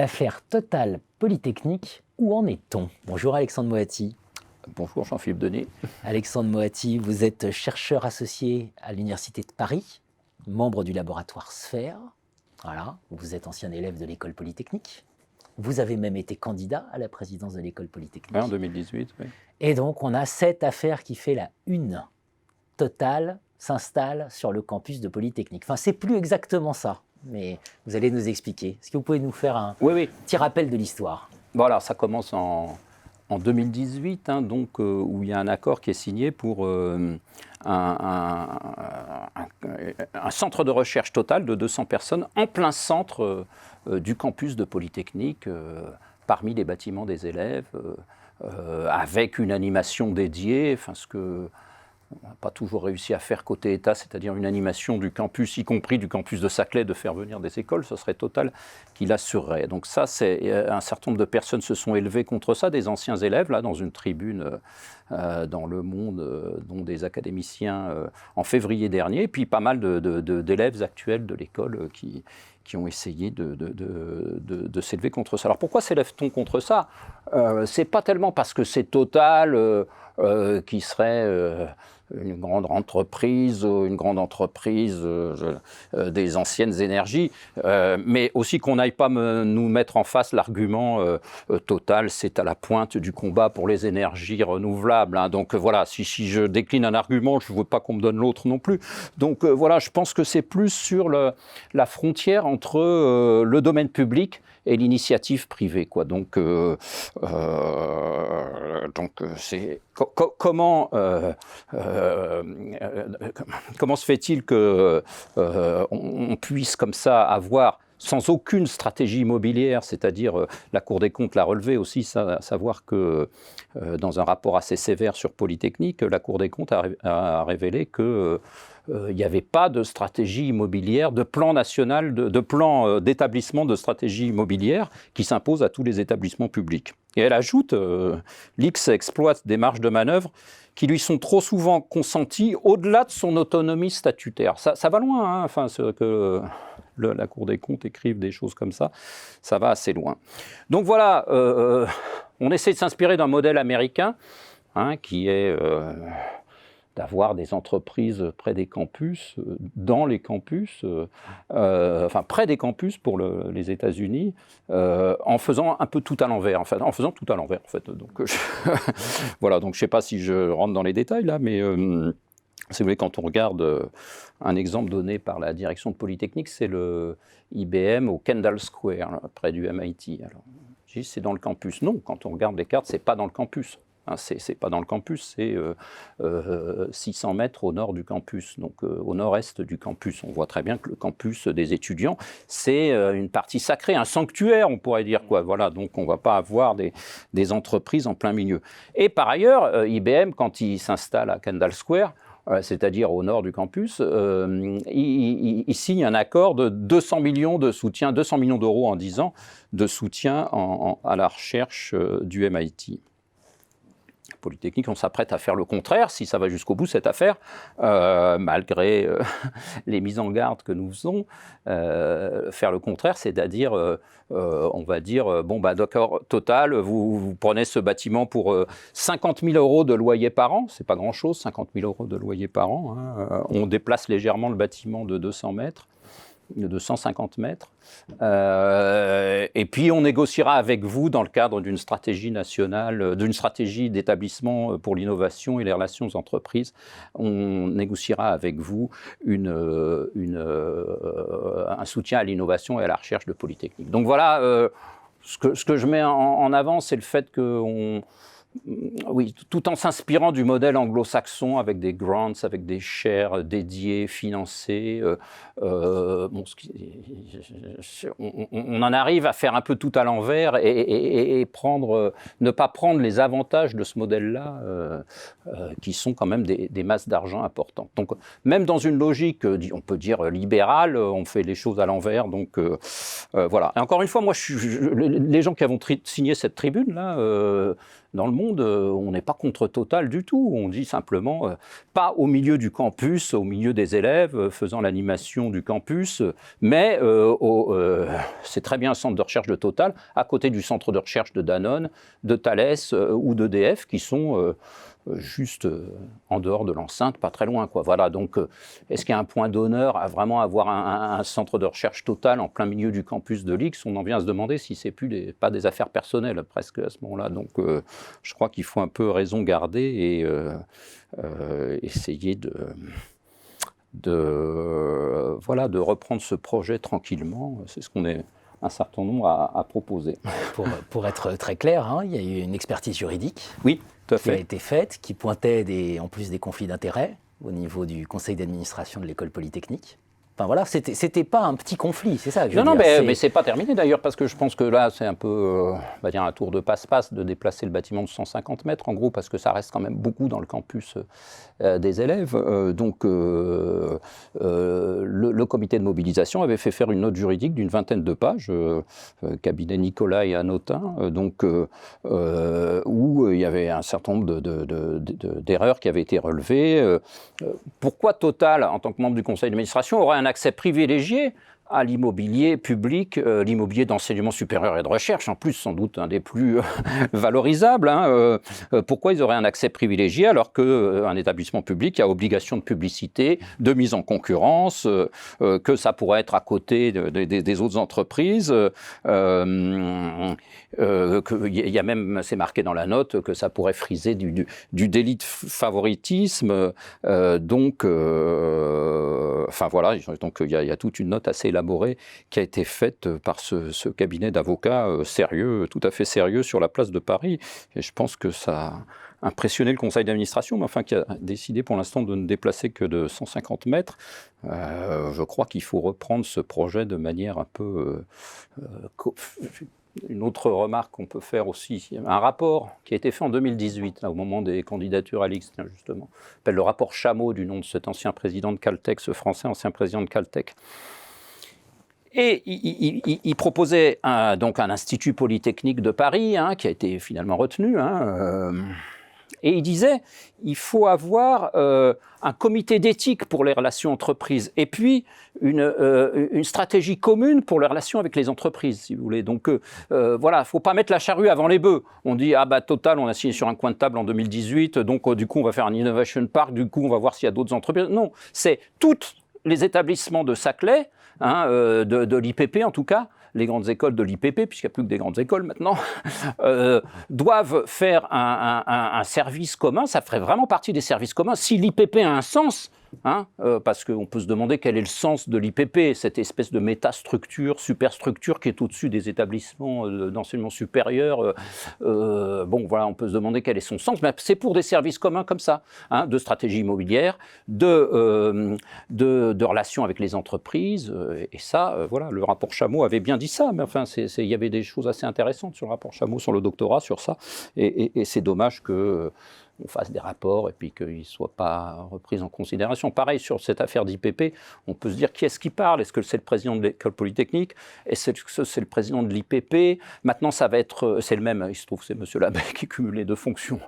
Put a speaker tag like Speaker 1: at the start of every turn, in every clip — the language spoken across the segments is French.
Speaker 1: L'affaire Total Polytechnique, où en est-on? Bonjour Alexandre Moati.
Speaker 2: Bonjour Jean-Philippe Denis.
Speaker 1: Alexandre Moati, vous êtes chercheur associé à l'Université de Paris, membre du laboratoire Sphère. Voilà, vous êtes ancien élève de l'école polytechnique. Vous avez même été candidat à la présidence de l'école polytechnique.
Speaker 2: Oui, en 2018, oui.
Speaker 1: Et donc on a cette affaire qui fait la une. Total s'installe sur le campus de Polytechnique. Enfin, c'est plus exactement ça, mais vous allez nous expliquer. Est-ce que vous pouvez nous faire un petit rappel de l'histoire?
Speaker 2: Voilà, ça commence en 2018, donc, où il y a un accord qui est signé pour un centre de recherche Total de 200 personnes en plein centre du campus de Polytechnique, parmi les bâtiments des élèves, avec une animation dédiée, enfin, ce que on n'a pas toujours réussi à faire côté État, c'est-à-dire une animation du campus, y compris du campus de Saclay, de faire venir des écoles, ce serait Total qui l'assurerait. Donc ça, un certain nombre de personnes se sont élevées contre ça, des anciens élèves, là, dans une tribune dans Le Monde, dont des académiciens en février dernier, et puis pas mal d'élèves actuels de l'école qui ont essayé de s'élever contre ça. Alors pourquoi s'élève-t-on contre ça? C'est pas tellement parce que c'est Total qui serait une grande entreprise des anciennes énergies, mais aussi qu'on n'aille pas nous mettre en face l'argument Total, c'est à la pointe du combat pour les énergies renouvelables. Donc voilà, si je décline un argument, je ne veux pas qu'on me donne l'autre non plus. Donc voilà, je pense que c'est plus sur la frontière entre le domaine public et l'initiative privée, quoi. Donc c'est comment se fait-il que on puisse comme ça avoir sans aucune stratégie immobilière, c'est-à-dire la Cour des comptes l'a relevé aussi, savoir que dans un rapport assez sévère sur Polytechnique, la Cour des comptes a révélé que il n'y avait pas de stratégie immobilière, de plan national, de plan d'établissement de stratégie immobilière qui s'impose à tous les établissements publics. Et elle ajoute, l'X exploite des marges de manœuvre qui lui sont trop souvent consenties au-delà de son autonomie statutaire. Ça va loin, hein, enfin, que la Cour des comptes écrive des choses comme ça va assez loin. Donc voilà, on essaie de s'inspirer d'un modèle américain, qui est d'avoir des entreprises près des campus, dans les campus, près des campus pour les États-Unis, en faisant un peu tout à l'envers, en faisant tout à l'envers, en fait. Donc, voilà, donc je ne sais pas si je rentre dans les détails là, mais si vous voulez, quand on regarde un exemple donné par la direction de Polytechnique, c'est le IBM au Kendall Square, là, près du MIT. Alors, je dis, c'est dans le campus. Non, quand on regarde les cartes, ce n'est pas dans le campus. C'est pas dans le campus, c'est 600 mètres au nord du campus, donc au nord-est du campus. On voit très bien que le campus des étudiants, c'est une partie sacrée, un sanctuaire, on pourrait dire, quoi. Voilà, donc on ne va pas avoir des entreprises en plein milieu. Et par ailleurs, IBM, quand il s'installe à Kendall Square, c'est-à-dire au nord du campus, il signe un accord de 200 millions de soutien, 200 millions d'euros en 10 ans de soutien à la recherche du MIT. Polytechnique, on s'apprête à faire le contraire, si ça va jusqu'au bout cette affaire, malgré les mises en garde que nous faisons. Faire le contraire, c'est-à-dire, on va dire, bon, bah, d'accord, Total, vous prenez ce bâtiment pour 50 000 euros de loyer par an, c'est pas grand-chose, 50 000 euros de loyer par an. On déplace légèrement le bâtiment de 200 mètres. De 150 mètres. Et puis on négociera avec vous dans le cadre d'une stratégie nationale, d'une stratégie d'établissement pour l'innovation et les relations aux entreprises. On négociera avec vous un soutien à l'innovation et à la recherche de Polytechnique. Donc voilà, ce que je mets en avant, c'est le fait qu'on... Oui, tout en s'inspirant du modèle anglo-saxon avec des grants, avec des shares dédiés, financés, on en arrive à faire un peu tout à l'envers et ne pas prendre les avantages de ce modèle-là, qui sont quand même des masses d'argent importantes. Donc, même dans une logique, on peut dire libérale, on fait les choses à l'envers. Donc, voilà. Et encore une fois, moi, les gens qui avons signé cette tribune-là, dans Le Monde, monde, on n'est pas contre Total du tout. On dit simplement pas au milieu du campus, au milieu des élèves faisant l'animation du campus, mais c'est très bien un centre de recherche de Total, à côté du centre de recherche de Danone, de Thales ou d'EDF, qui sont juste en dehors de l'enceinte, pas très loin, quoi. Voilà, donc est-ce qu'il y a un point d'honneur à vraiment avoir un centre de recherche Total en plein milieu du campus de l'X? On en vient à se demander si c'est plus pas des affaires personnelles presque à ce moment-là. Donc je crois qu'il faut un peu raison garder et essayer de reprendre ce projet tranquillement. C'est ce qu'on est un certain nombre à proposer.
Speaker 1: Pour être très clair, hein, il y a eu une expertise juridique
Speaker 2: Oui, tout à
Speaker 1: qui a
Speaker 2: fait.
Speaker 1: été faite, qui pointait en plus des conflits d'intérêts au niveau du conseil d'administration de l'école polytechnique. Enfin voilà, c'était pas un petit conflit, c'est ça que je veux
Speaker 2: Non,
Speaker 1: dire.
Speaker 2: mais c'est pas terminé d'ailleurs, parce que je pense que là, c'est un peu, on va dire, un tour de passe-passe de déplacer le bâtiment de 150 mètres, en gros, parce que ça reste quand même beaucoup dans le campus des élèves. Donc, le comité de mobilisation avait fait faire une note juridique d'une 20aine de pages, cabinet Nicolas et Anotin, où il y avait un certain nombre d'erreurs qui avaient été relevées. Pourquoi Total, en tant que membre du conseil d'administration, aurait un accès privilégié à l'immobilier public, l'immobilier d'enseignement supérieur et de recherche, en plus sans doute un des plus valorisables. Pourquoi ils auraient un accès privilégié alors qu'un établissement public a obligation de publicité, de mise en concurrence, que ça pourrait être à côté des autres entreprises, qu'il y a même, c'est marqué dans la note, que ça pourrait friser du délit de favoritisme. Enfin voilà, donc il y a toute une note assez élaborée qui a été faite par ce cabinet d'avocats sérieux, tout à fait sérieux sur la place de Paris. Et je pense que ça a impressionné le conseil d'administration, mais enfin qui a décidé pour l'instant de ne déplacer que de 150 mètres. Je crois qu'il faut reprendre ce projet de manière un peu... Une autre remarque qu'on peut faire aussi, un rapport qui a été fait en 2018, là, au moment des candidatures à l'X, justement, s'appelle le rapport Chameau, du nom de cet ancien président de Caltech, ce français ancien président de Caltech. Et il proposait donc un institut polytechnique de Paris, qui a été finalement retenu, et il disait il faut avoir un comité d'éthique pour les relations entreprises et puis une stratégie commune pour les relations avec les entreprises, si vous voulez. Donc voilà, il ne faut pas mettre la charrue avant les bœufs. On dit ah bah Total, on a signé sur un coin de table en 2018, donc du coup on va faire un Innovation Park, du coup on va voir s'il y a d'autres entreprises. Non, c'est tous les établissements de Saclay, de l'IPP en tout cas, les grandes écoles de l'IPP, puisqu'il n'y a plus que des grandes écoles maintenant, doivent faire un service commun. Ça ferait vraiment partie des services communs. Si l'IPP a un sens, parce qu'on peut se demander quel est le sens de l'IPP, cette espèce de métastructure, superstructure qui est au-dessus des établissements d'enseignement supérieur. Bon, voilà, on peut se demander quel est son sens, mais c'est pour des services communs comme ça, de stratégie immobilière, de relations avec les entreprises, et ça, voilà, le rapport Chameau avait bien dit ça, mais enfin, il y avait des choses assez intéressantes sur le rapport Chameau, sur le doctorat, sur ça, et c'est dommage que on fasse des rapports et puis qu'ils ne soient pas repris en considération. Pareil, sur cette affaire d'IPP, on peut se dire qui est-ce qui parle? Est-ce que c'est le président de l'école polytechnique? Est-ce que c'est le président de l'IPP? Maintenant, ça va être, c'est le même, il se trouve, c'est M. Labbé qui cumule les deux fonctions.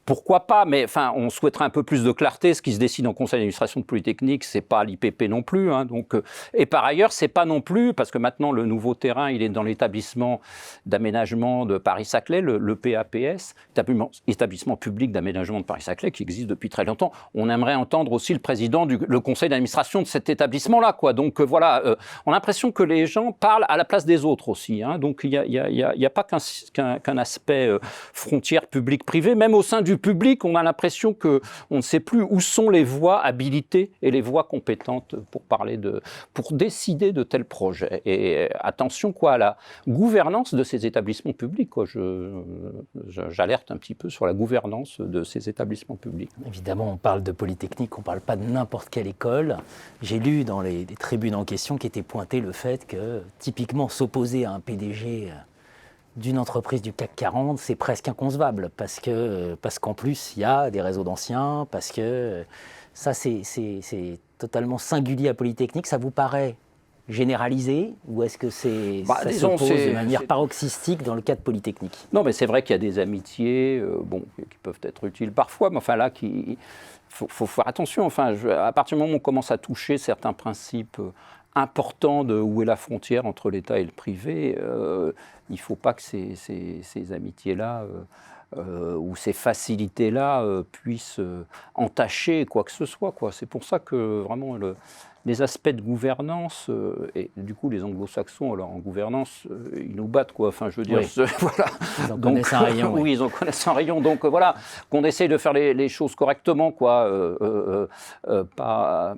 Speaker 2: Pourquoi pas, mais enfin, on souhaiterait un peu plus de clarté. Ce qui se décide en conseil d'administration de Polytechnique, c'est pas l'IPP non plus. Donc, et par ailleurs, c'est pas non plus, parce que maintenant le nouveau terrain, il est dans l'établissement d'aménagement de Paris-Saclay, le PAPS, établissement public d'aménagement de Paris-Saclay, qui existe depuis très longtemps. On aimerait entendre aussi le président le conseil d'administration de cet établissement-là, quoi. Donc voilà, on a l'impression que les gens parlent à la place des autres aussi. Donc il y a pas qu'un aspect frontière publique-privée, même au sein du public, on a l'impression qu'on ne sait plus où sont les voix habilitées et les voix compétentes pour décider de tels projets. Et attention à la gouvernance de ces établissements publics. J'alerte un petit peu sur la gouvernance de ces établissements publics.
Speaker 1: Évidemment, on parle de Polytechnique, on ne parle pas de n'importe quelle école. J'ai lu dans les tribunes en question qui était pointé le fait que, typiquement, s'opposer à un PDG d'une entreprise du CAC 40, c'est presque inconcevable, parce qu'en plus, il y a des réseaux d'anciens, parce que ça, c'est totalement singulier à Polytechnique. Ça vous paraît généralisé ou est-ce que ça
Speaker 2: disons,
Speaker 1: s'oppose de manière paroxystique dans le cadre Polytechnique?
Speaker 2: Non, mais c'est vrai qu'il y a des amitiés qui peuvent être utiles parfois, mais enfin là, faut faire attention. Enfin, à partir du moment où on commence à toucher certains principes importants de où est la frontière entre l'État et le privé, il ne faut pas que ces amitiés-là ou ces facilités-là puissent entacher quoi que ce soit, quoi. C'est pour ça que vraiment les aspects de gouvernance, et du coup les anglo-saxons, alors en gouvernance, ils nous battent, quoi. Enfin, je veux dire,
Speaker 1: Oui.
Speaker 2: voilà.
Speaker 1: Ils en connaissent un rayon.
Speaker 2: Oui, ils en connaissent un rayon. Donc voilà, qu'on essaye de faire les choses correctement, quoi. Pas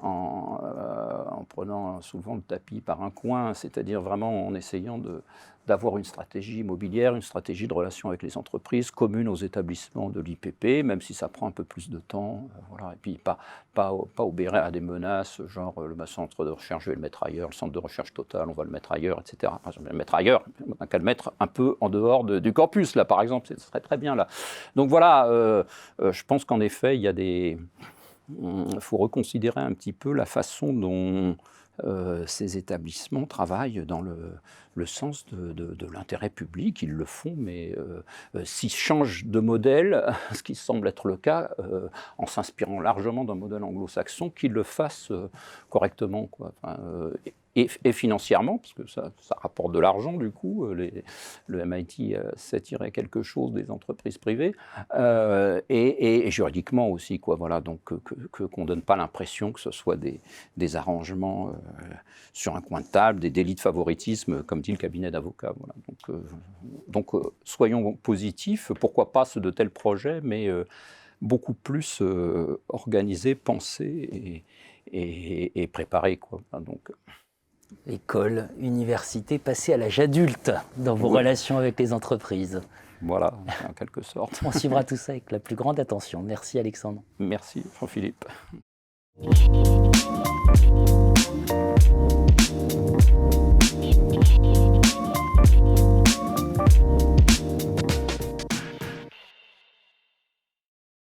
Speaker 2: en prenant souvent le tapis par un coin, c'est-à-dire vraiment en essayant d'avoir une stratégie immobilière, une stratégie de relation avec les entreprises communes aux établissements de l'IPP, même si ça prend un peu plus de temps. Voilà. Et puis pas obéir à des menaces, genre le centre de recherche, je vais le mettre ailleurs, le centre de recherche Total, on va le mettre ailleurs, etc. Enfin, je vais le mettre ailleurs, on n'a qu'à le mettre un peu en dehors du campus, là, par exemple, ce serait très bien, là. Donc voilà, je pense qu'en effet, il faut reconsidérer un petit peu la façon dont ces établissements travaillent dans le sens de l'intérêt public. Ils le font, mais s'ils changent de modèle, ce qui semble être le cas, en s'inspirant largement d'un modèle anglo-saxon, qu'ils le fassent correctement, quoi. Enfin, et financièrement, parce que ça rapporte de l'argent, du coup, le MIT sait tirer quelque chose des entreprises privées, et juridiquement aussi, quoi. Voilà, donc qu'on ne donne pas l'impression que ce soit des arrangements sur un coin de table, des délits de favoritisme, comme dit le cabinet d'avocats. Voilà. Donc soyons positifs, pourquoi pas de tels projets, mais beaucoup plus organisés, pensés et préparés, quoi. Donc,
Speaker 1: École, université, passez à l'âge adulte dans vos relations avec les entreprises.
Speaker 2: Voilà, en quelque sorte.
Speaker 1: On suivra tout ça avec la plus grande attention. Merci Alexandre.
Speaker 2: Merci Jean-Philippe.